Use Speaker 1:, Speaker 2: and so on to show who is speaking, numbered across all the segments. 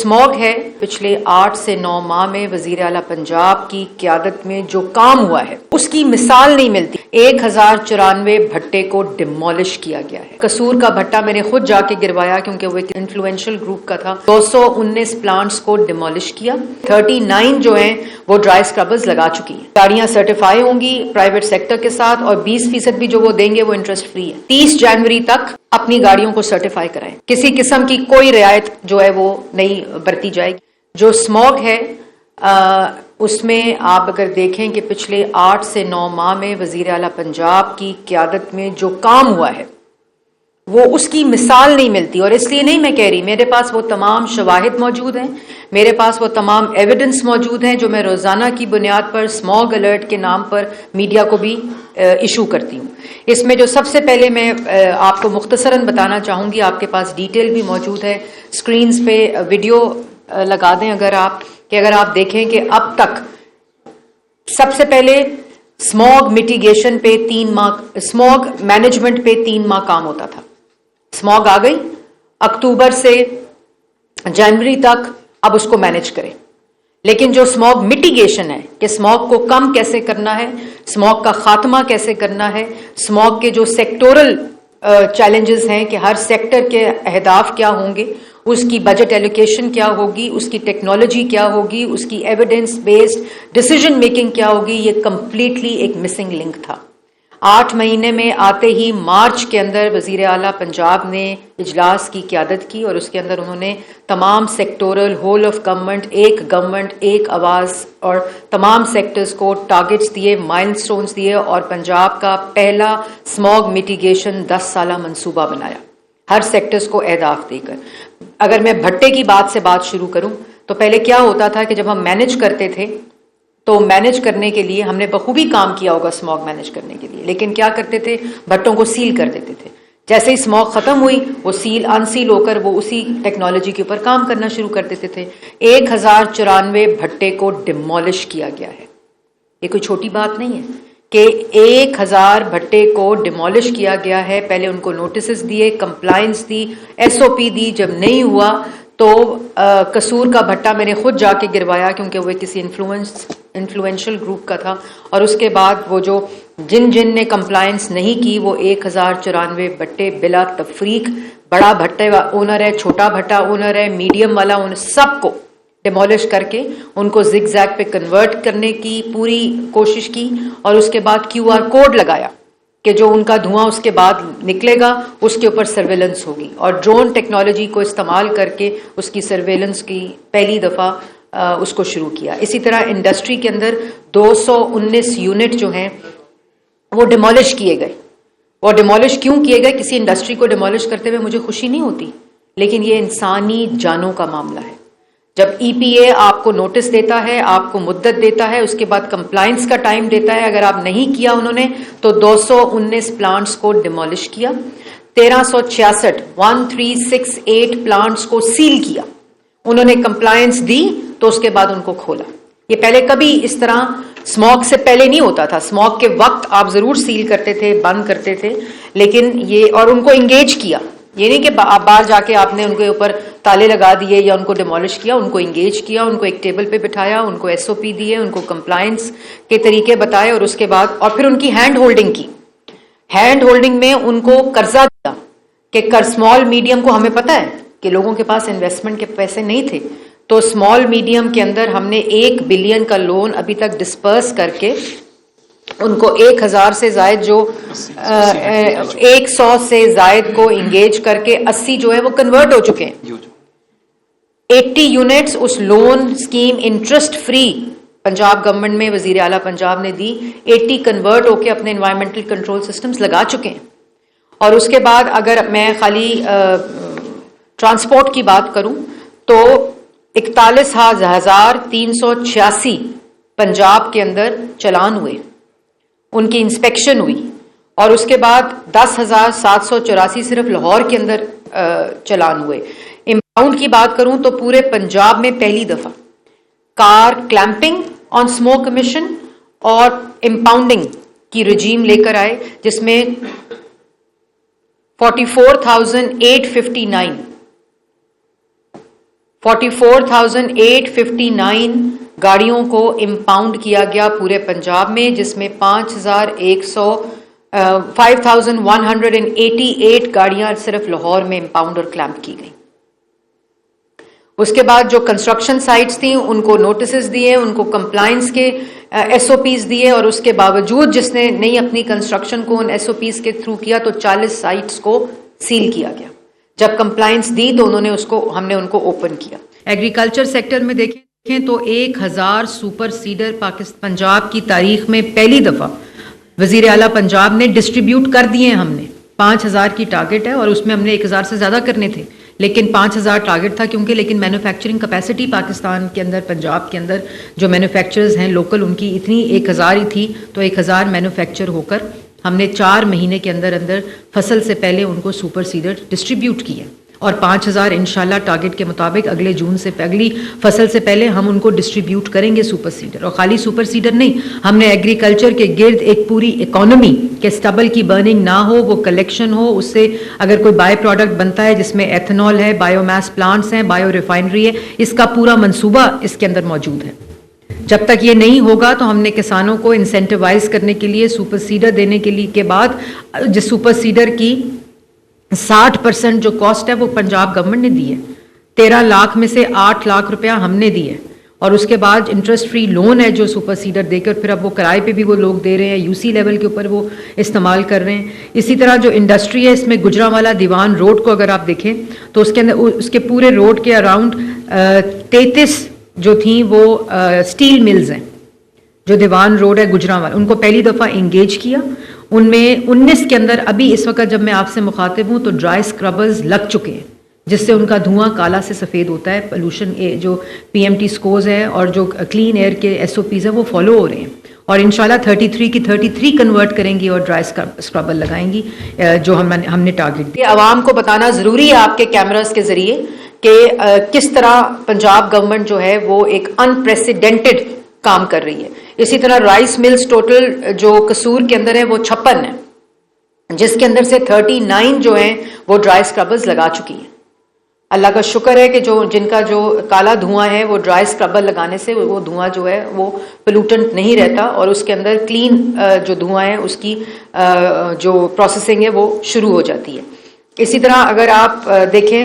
Speaker 1: Smog ہے پچھلے 8 سے 9 ماہ میں وزیر اعلیٰ پنجاب کی قیادت میں جو کام ہوا ہے اس کی مثال نہیں ملتی۔ 1094 بھٹے کو ڈیمولش کیا گیا ہے۔ قصور کا بھٹا میں نے خود جا کے گروایا کیونکہ وہ ایک انفلوئنشل گروپ کا تھا۔ 219 پلانٹس کو ڈیمولش کیا، 39 جو ہیں وہ ڈرائی اسکربرز لگا چکی ہیں۔ گاڑیاں سرٹیفائی ہوں گی پرائیویٹ سیکٹر کے ساتھ اور 20% بھی جو وہ دیں گے وہ انٹرسٹ فری ہے۔ 30 جنوری تک اپنی گاڑیوں کو سرٹیفائی کرائیں، کسی قسم کی کوئی رعایت جو ہے وہ نہیں برتی جائے گی۔ جو اسموگ ہے اس میں آپ اگر دیکھیں کہ پچھلے 8 سے 9 ماہ میں وزیر اعلیٰ پنجاب کی قیادت میں جو کام ہوا ہے وہ اس کی مثال نہیں ملتی، اور اس لیے نہیں میں کہہ رہی، میرے پاس وہ تمام شواہد موجود ہیں، میرے پاس وہ تمام ایویڈنس موجود ہیں جو میں روزانہ کی بنیاد پر اسموگ الرٹ کے نام پر میڈیا کو بھی ایشو کرتی ہوں۔ اس میں جو سب سے پہلے میں آپ کو مختصراً بتانا چاہوں گی، آپ کے پاس ڈیٹیل بھی موجود ہے، سکرینز پہ ویڈیو لگا دیں اگر آپ دیکھیں کہ اب تک سب سے پہلے اسموگ میٹیگیشن پہ 3 ماہ، اسموگ مینجمنٹ پہ 3 ماہ کام ہوتا تھا۔ اسموگ آ گئی، اکتوبر سے جنوری تک اب اس کو مینج کریں، لیکن جو اسموگ میٹیگیشن ہے کہ اسموگ کو کم کیسے کرنا ہے، اسموگ کا خاتمہ کیسے کرنا ہے، اسموگ کے جو سیکٹورل چیلنجز ہیں کہ ہر سیکٹر کے اہداف کیا ہوں گے، اس کی بجٹ ایلوکیشن کیا ہوگی، اس کی ٹیکنالوجی کیا ہوگی، اس کی ایویڈنس بیسڈ ڈیسیجن میکنگ کیا ہوگی، یہ کمپلیٹلی ایک مسنگ لنک تھا۔ 8 مہینے میں آتے ہی مارچ کے اندر وزیر اعلیٰ پنجاب نے اجلاس کی قیادت کی اور اس کے اندر انہوں نے تمام سیکٹورل ہول آف گورنمنٹ ایک آواز اور تمام سیکٹرز کو ٹارگٹس دیے، مائل سٹونز دیے اور پنجاب کا پہلا اسموگ میٹیگیشن 10 سالہ منصوبہ بنایا، ہر سیکٹرز کو اہداف دے کر۔ اگر میں بھٹے کی بات سے بات شروع کروں تو پہلے کیا ہوتا تھا کہ جب ہم مینج کرتے تھے تو مینج کرنے کے لیے ہم نے بخوبی کام کیا ہوگا اسموگ مینج کرنے کے لیے، لیکن کیا کرتے تھے، بھٹوں کو سیل کر دیتے تھے۔ جیسے ہی اسموگ ختم ہوئی وہ انسیل ہو کر وہ اسی ٹیکنالوجی کے اوپر کام کرنا شروع کر دیتے تھے۔ 1094 بھٹے کو ڈیمولش کیا گیا ہے، یہ کوئی چھوٹی بات نہیں ہے کہ 1000 بھٹے کو ڈیمولش کیا گیا ہے۔ پہلے ان کو نوٹسز دیے، کمپلائنس دی، SOP دی، جب نہیں ہوا تو قصور کا بھٹا میں نے خود جا کے گروایا کیونکہ وہ کسی انفلوئنشل گروپ کا تھا، اور اس کے بعد وہ جو جن نے کمپلائنس نہیں کی وہ 1094 بھٹے بلا تفریق، بڑا بھٹے اونر ہے، چھوٹا بھٹا اونر ہے، میڈیم والا اونر، سب کو ڈیمولش کر کے ان کو زگ زیگ پہ کنورٹ کرنے کی پوری کوشش کی، اور اس کے بعد QR کوڈ لگایا کہ جو ان کا دھواں اس کے بعد نکلے گا اس کے اوپر سرویلنس ہوگی، اور ڈرون ٹیکنالوجی کو استعمال کر کے اس کی سرویلنس کی پہلی دفعہ اس کو شروع کیا۔ اسی طرح انڈسٹری کے اندر 219 یونٹ جو ہیں وہ ڈیمولش کیے گئے۔ وہ ڈیمولش کیوں کیے گئے؟ کسی انڈسٹری کو ڈیمولش کرتے ہوئے مجھے خوشی نہیں ہوتی، لیکن یہ انسانی جانوں کا معاملہ ہے۔ جب EPA آپ کو نوٹس دیتا ہے، آپ کو مدت دیتا ہے، اس کے بعد کمپلائنس کا ٹائم دیتا ہے، اگر آپ نہیں کیا انہوں نے تو 219 پلانٹس کو ڈیمولش کیا، 1368 پلانٹس کو سیل کیا، انہوں نے کمپلائنس دی تو اس کے بعد ان کو کھولا۔ یہ پہلے کبھی اس طرح اسموگ سے پہلے نہیں ہوتا تھا، اسموگ کے وقت آپ ضرور سیل کرتے تھے، بند کرتے تھے، لیکن یہ اور ان کو انگیج کیا، یہ نہیں کہ آپ باہر جا کے آپ نے ان کے اوپر تالے لگا دیے یا ان کو ڈیمولش کیا، ان کو انگیج کیا، ان کو ایک ٹیبل پہ بٹھایا، ان کو SOP دیے، ان کو کمپلائنس کے طریقے بتائے، اور اس کے بعد اور پھر ان کی ہینڈ ہولڈنگ کی۔ ہینڈ ہولڈنگ میں ان کو قرضہ دیا کہ اسمال میڈیم کو ہمیں پتہ ہے کہ لوگوں کے پاس انویسٹمنٹ کے پیسے نہیں تھے، تو اسمال میڈیم کے اندر ہم نے 1 بلین کا لون ابھی تک ڈسپرس کر کے ان کو 1000 سے زائد جو 100 سے زائد کو انگیج کر کے 80 جو ہے وہ کنورٹ ہو چکے ہیں۔ 80 یونٹس اس loan scheme interest free Punjab government میں وزیر اعلیٰ پنجاب نے دی، 80 کنورٹ ہو کے اپنے انوائرمنٹل کنٹرول سسٹمز لگا چکے ہیں۔ اور اس کے بعد اگر میں خالی ٹرانسپورٹ کی بات کروں تو 41,386 پنجاب کے اندر چلان ہوئے، ان کی انسپیکشن ہوئی، اور اس کے بعد 10,784 صرف لاہور کے اندر چلان ہوئے۔ امپاؤنڈ کی بات کروں تو پورے پنجاب میں پہلی دفعہ کار کلیمپنگ آن اسموک امیشن اور امپاؤنڈنگ کی رجیم لے کر آئے، جس میں 44,859 44,859 گاڑیوں کو امپاؤنڈ کیا گیا پورے پنجاب میں، جس میں 5,188 گاڑیاں صرف لاہور میں امپاؤنڈ اور کلیمپ کی گئیں۔ اس کے بعد جو کنسٹرکشن سائٹس تھیں ان کو نوٹسز دیے، ان کو کمپلائنس کے ایس او پیز دیے، اور اس کے باوجود جس نے نہیں اپنی کنسٹرکشن کو ان ایس او پیز کے تھرو کیا تو 40 سائٹس کو سیل کیا گیا۔ جب کمپلائنس دی تو ہم نے ان کو اوپن کیا۔ ایگریکلچر سیکٹر میں دیکھیں تو 1000 سپر سیڈر پنجاب کی تاریخ میں پہلی دفعہ وزیر اعلیٰ پنجاب نے ڈسٹریبیوٹ کر دیے ہیں۔ ہم نے 5000 کی ٹارگٹ ہے اور اس میں ہم نے 1000 سے زیادہ کرنے تھے، لیکن 5000 ٹارگٹ تھا لیکن مینوفیکچرنگ کیپیسٹی پاکستان کے اندر، پنجاب کے اندر جو مینوفیکچررز ہیں لوکل، ان کی اتنی 1000 ہی تھی، تو 1000 مینوفیکچر ہو کر ہم نے 4 مہینے کے اندر فصل سے پہلے ان کو سپر سیڈر ڈسٹریبیوٹ کیا، اور 5000 انشاءاللہ ٹارگٹ کے مطابق اگلی فصل سے پہلے ہم ان کو ڈسٹریبیوٹ کریں گے سپر سیڈر۔ اور خالی سپر سیڈر نہیں، ہم نے ایگریکلچر کے گرد ایک پوری اکانومی کہ اسٹبل کی برننگ نہ ہو، وہ کلیکشن ہو، اس سے اگر کوئی بائی پروڈکٹ بنتا ہے جس میں ایتھنول ہے، بایو میس پلانٹس ہیں، بایو ریفائنری ہے، اس کا پورا منصوبہ اس کے اندر موجود ہے۔ جب تک یہ نہیں ہوگا تو ہم نے کسانوں کو انسینٹیوائز کرنے کے لیے سپر سیڈر دینے کے بعد جس سپر سیڈر کی 60% جو کاسٹ ہے وہ پنجاب گورنمنٹ نے دی ہے، 13 لاکھ میں سے 8 لاکھ روپیہ ہم نے دی ہے، اور اس کے بعد انٹرسٹ فری لون ہے جو سپر سیڈر دے کر پھر اب وہ کرائے پہ بھی وہ لوگ دے رہے ہیں، یو سی لیول کے اوپر وہ استعمال کر رہے ہیں۔ اسی طرح جو انڈسٹری ہے، اس میں گجرانوالہ دیوان روڈ کو اگر آپ دیکھیں تو اس کے اندر اس کے پورے روڈ کے اراؤنڈ 33 جو تھیں وہ سٹیل ملز ہیں، جو دیوان روڈ ہے گجرانوالہ، ان کو پہلی دفعہ انگیج کیا۔ ان میں 19 کے اندر ابھی اس وقت جب میں آپ سے مخاطب ہوں تو ڈرائی اسکربرز لگ چکے ہیں، جس سے ان کا دھواں کالا سے سفید ہوتا ہے۔ پولوشن جو پی ایم ٹی سکورز ہے اور جو کلین ایئر کے ایس او پیز ہیں وہ فالو ہو رہے ہیں، اور انشاءاللہ 33 کی 33 کنورٹ کریں گی اور ڈرائی اسکربر لگائیں گی جو ہم نے ٹارگٹ دی۔ عوام کو بتانا ضروری ہے آپ کے کیمراز کے ذریعے کہ کس طرح پنجاب گورنمنٹ جو ہے وہ ایک انپریسیڈنٹڈ کام کر رہی ہے۔ اسی طرح رائس ملز ٹوٹل جو قصور کے اندر ہے وہ 56 ہے، جس کے اندر سے 39 جو ہیں وہ ڈرائی اسکربرز لگا چکی ہیں۔ اللہ کا شکر ہے کہ جن کا جو کالا دھواں ہے وہ ڈرائی اسکربر لگانے سے وہ دھواں جو ہے وہ پولوٹنٹ نہیں رہتا، اور اس کے اندر کلین جو دھواں ہے اس کی جو پروسیسنگ ہے وہ شروع ہو جاتی ہے۔ اسی طرح اگر آپ دیکھیں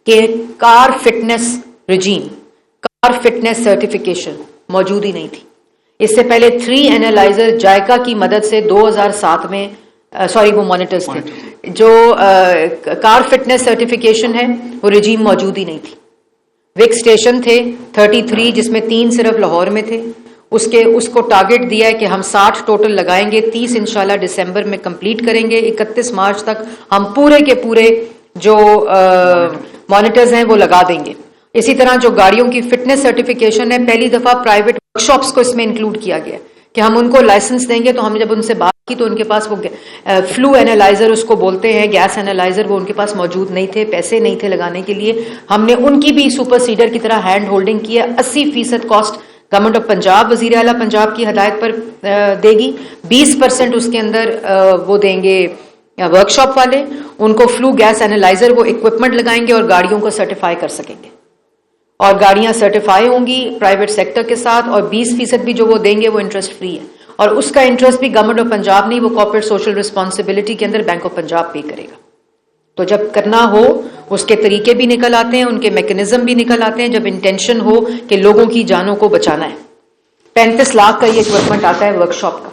Speaker 1: کہ کار فٹنس رجیم، کار فٹنس سرٹیفکیشن موجود ہی نہیں تھی۔ اس سے پہلے 3 اینالائزر جائکا کی مدد سے 2007 میں وہ مانیٹرز تھے، جو کار فٹنس سرٹیفکیشن ہے وہ رجیم موجود ہی نہیں تھی۔ وک اسٹیشن تھے 33 جس میں 3 صرف لاہور میں تھے، اس کو ٹارگٹ دیا ہے کہ ہم 60 ٹوٹل لگائیں گے، 30 انشاءاللہ دسمبر میں کمپلیٹ کریں گے، 31 مارچ تک ہم پورے کے پورے جو مانیٹرز ہیں وہ لگا دیں گے۔ اسی طرح جو گاڑیوں کی فٹنس سرٹیفکیشن ہے، پہلی دفعہ پرائیویٹ ورک شاپس کو اس میں انکلوڈ کیا گیا کہ ہم ان کو لائسنس دیں گے، تو ہم جب ان سے بات کی تو ان کے پاس وہ فلو اینالائزر اس کو بولتے ہیں، گیس اینالائزر، وہ ان کے پاس موجود نہیں تھے، پیسے نہیں تھے لگانے کے لیے۔ ہم نے ان کی بھی سپر سیڈر کی طرح ہینڈ ہولڈنگ کی ہے۔ 80% کاسٹ گورنمنٹ آف پنجاب، وزیر اعلیٰ پنجاب کی ہدایت پر دے گی، 20% اس کے اندر وہ دیں گے ورک شاپ والے، ان کو فلو گیس اینالائزر وہ اکوپمنٹ لگائیں گے اور گاڑیوں کو سرٹیفائی کر سکیں گے، اور گاڑیاں سرٹیفائی ہوں گی پرائیویٹ سیکٹر کے ساتھ، اور 20% بھی جو وہ دیں گے وہ انٹرسٹ فری ہے، اور اس کا انٹرسٹ بھی گورنمنٹ آف پنجاب نہیں، وہ کارپوریٹ سوشل رسپانسبلٹی کے اندر بینک آف پنجاب پے کرے گا۔ تو جب کرنا ہو اس کے طریقے بھی نکل آتے ہیں، ان کے میکنزم بھی نکل آتے ہیں، جب انٹینشن ہو کہ لوگوں کی جانوں کو بچانا ہے۔ 35 لاکھ کا یہ اکوپمنٹ آتا ہے ورک شاپ کا،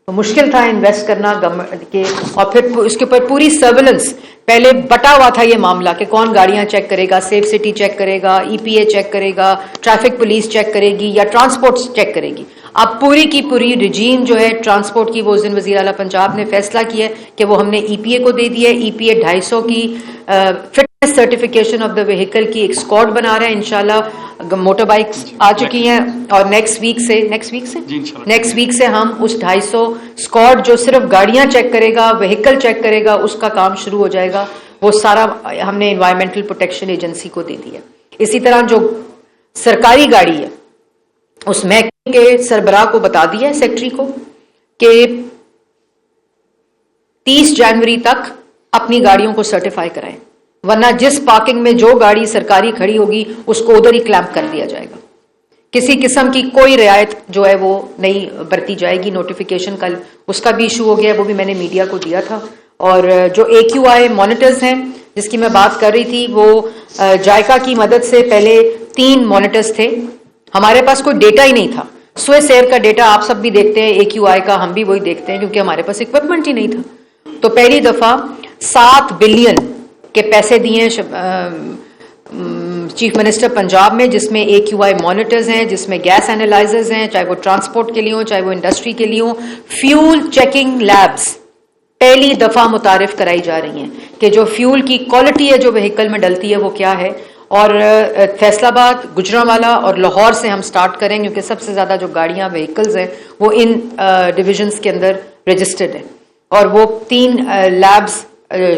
Speaker 1: تو مشکل تھا انویسٹ کرنا گورنمنٹ کے، اور پھر اس کے اوپر پوری سرویلنس، پہلے بٹا ہوا تھا یہ معاملہ کہ کون گاڑیاں چیک کرے گا، سیف سٹی چیک کرے گا، ای پی اے چیک کرے گا، ٹریفک پولیس چیک کرے گی، یا ٹرانسپورٹ چیک کرے گی۔ اب پوری کی پوری رجیم جو ہے ٹرانسپورٹ کی، وہ اس دن وزیر اعلیٰ پنجاب نے فیصلہ کیا ہے کہ وہ ہم نے ای پی اے کو دے دی ہے۔ ای پی اے 250 کی fitness certification of the vehicle کی ایک اسکواڈ بنا رہا ہے، انشاءاللہ موٹر بائکس آ چکی ہیں، اور نیکسٹ ویک سے ہم اس 250 اسکواڈ جو صرف گاڑیاں چیک کرے گا، وہیکل چیک کرے گا، اس کا کام شروع ہو جائے گا۔ وہ سارا ہم نے انوائرمنٹل پروٹیکشن ایجنسی کو دے دیا۔ اسی طرح جو سرکاری گاڑی ہے اس محکمے کے سربراہ کو بتا دیا ہے، سیکٹری کو، کہ 30 جنوری تک اپنی گاڑیوں کو سرٹیفائی کرائیں۔ ورنہ جس پارکنگ میں جو گاڑی سرکاری کھڑی ہوگی اس کو ادھر ہی کلیمپ کر دیا جائے گا. کسی قسم کی کوئی رعایت جو ہے وہ نہیں برتی جائے گی. نوٹیفیکیشن کل اس کا بھی ایشو ہو گیا, وہ بھی میں نے میڈیا کو دیا تھا. اور جو AQI مانیٹرز ہیں جس کی میں بات کر رہی تھی, وہ جائکا کی مدد سے پہلے 3 مانیٹرز تھے. ہمارے پاس کوئی ڈیٹا ہی نہیں تھا. سوئس ایئر کا ڈیٹا آپ سب بھی دیکھتے ہیں, AQI کا ہم بھی وہی دیکھتے ہیں, کیونکہ ہمارے پاس اکوپمنٹ ہی نہیں تھا. تو پہلی دفعہ 7 بلین کے پیسے دیے چیف منسٹر پنجاب میں, جس میں AQI مانیٹرز ہیں, جس میں گیس اینالائزرز ہیں, چاہے وہ ٹرانسپورٹ کے لیے ہوں, چاہے وہ انڈسٹری کے لیے ہوں. فیول چیکنگ لیبز پہلی دفعہ متعارف کرائی جا رہی ہیں کہ جو فیول کی کوالٹی ہے جو وہیکل میں ڈلتی ہے وہ کیا ہے. اور فیصل آباد, گجرانوالہ اور لاہور سے ہم سٹارٹ کریں, کیونکہ سب سے زیادہ جو گاڑیاں وہیکلز ہیں وہ ان ڈویژنز کے اندر رجسٹرڈ ہیں. اور وہ 3 لیبز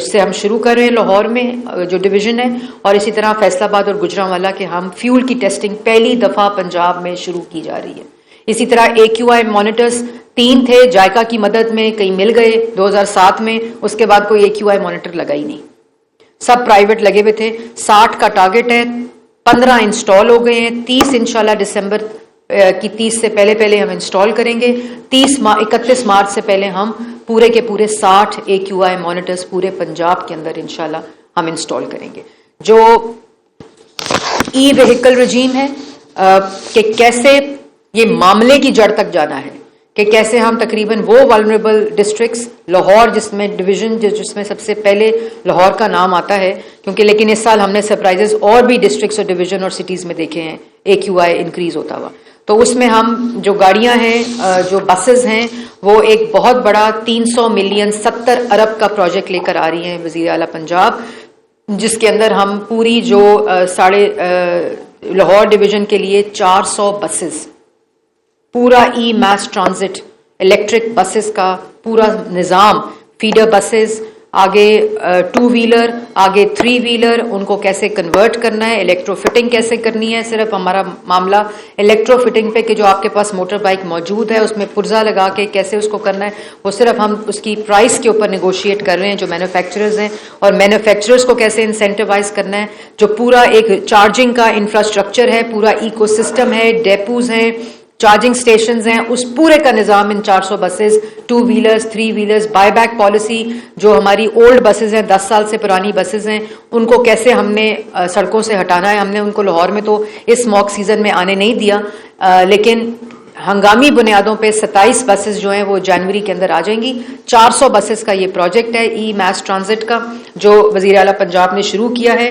Speaker 1: سے ہم شروع کر رہے ہیں لاہور میں جو ڈویژن ہے, اور اسی طرح فیصل آباد اور گجرانوالہ کے ہم فیول کی ٹیسٹنگ پہلی دفعہ پنجاب میں شروع کی جا رہی ہے. اسی طرح AQI مانیٹرز 3 تھے, جائکا کی مدد میں کئی مل گئے 2007 میں, اس کے بعد کوئی AQI مانیٹر لگا ہی نہیں, سب پرائیویٹ لگے ہوئے تھے. 60 کا ٹارگٹ ہے, 15 انسٹال ہو گئے ہیں, 30 انشاءاللہ دسمبر کی 30 سے پہلے ہم انسٹال کریں گے. 31 مارچ سے پہلے ہم پورے کے پورے 60 AQI مانیٹرز پورے پنجاب کے اندر انشاءاللہ ہم انسٹال کریں گے. جو ای وہیکل رجیم ہے کہ کیسے یہ معاملے کی جڑ تک جانا ہے, کہ کیسے ہم تقریباً وہ والنریبل ڈسٹرکٹس, لاہور جس میں ڈویژن جس میں سب سے پہلے لاہور کا نام آتا ہے, کیونکہ لیکن اس سال ہم نے سرپرائزز اور بھی ڈسٹرکٹس اور ڈویژن اور سٹیز میں دیکھے ہیں AQI انکریز ہوتا ہوا. تو اس میں ہم جو گاڑیاں ہیں, جو بسز ہیں, وہ ایک بہت بڑا 300 ملین 70 ارب کا پروجیکٹ لے کر آ رہی ہیں وزیر اعلیٰ پنجاب, جس کے اندر ہم پوری جو لاہور ڈویژن کے لیے 400 بسز, پورا ای میس ٹرانزٹ الیکٹرک بسز کا پورا نظام, فیڈر بسز, آگے 2 ویلر, آگے 3 ویلر, ان کو کیسے کنورٹ کرنا ہے, الیکٹرو فٹنگ کیسے کرنی ہے. صرف ہمارا معاملہ الیکٹرو فٹنگ پہ کہ جو آپ کے پاس موٹر بائک موجود ہے اس میں پرزا لگا کے کیسے اس کو کرنا ہے, وہ صرف ہم اس کی پرائس کے اوپر نیگوشیٹ کر رہے ہیں جو مینوفیکچررز ہیں, اور مینوفیکچررز کو کیسے انسینٹیوائز کرنا ہے. جو پورا ایک چارجنگ کا انفراسٹرکچر ہے, پورا ایکو سسٹم ہے, ڈیپوز ہیں, چارجنگ سٹیشنز ہیں, اس پورے کا نظام ان 400 buses, 2 wheelers, 3 wheelers, by back policy, جو ہماری اولڈ بسز ہیں 10 سال سے پرانی بسز ہیں, ان کو کیسے ہم نے سڑکوں سے ہٹانا ہے. ہم نے ان کو لاہور میں تو اس موک سیزن میں آنے نہیں دیا, لیکن ہنگامی بنیادوں پہ 27 بسز جو ہیں وہ جنوری کے اندر آ جائیں گی. 400 بسز کا یہ پروجیکٹ ہے ای میس ٹرانزٹ کا, جو وزیر اعلیٰ پنجاب نے شروع کیا ہے.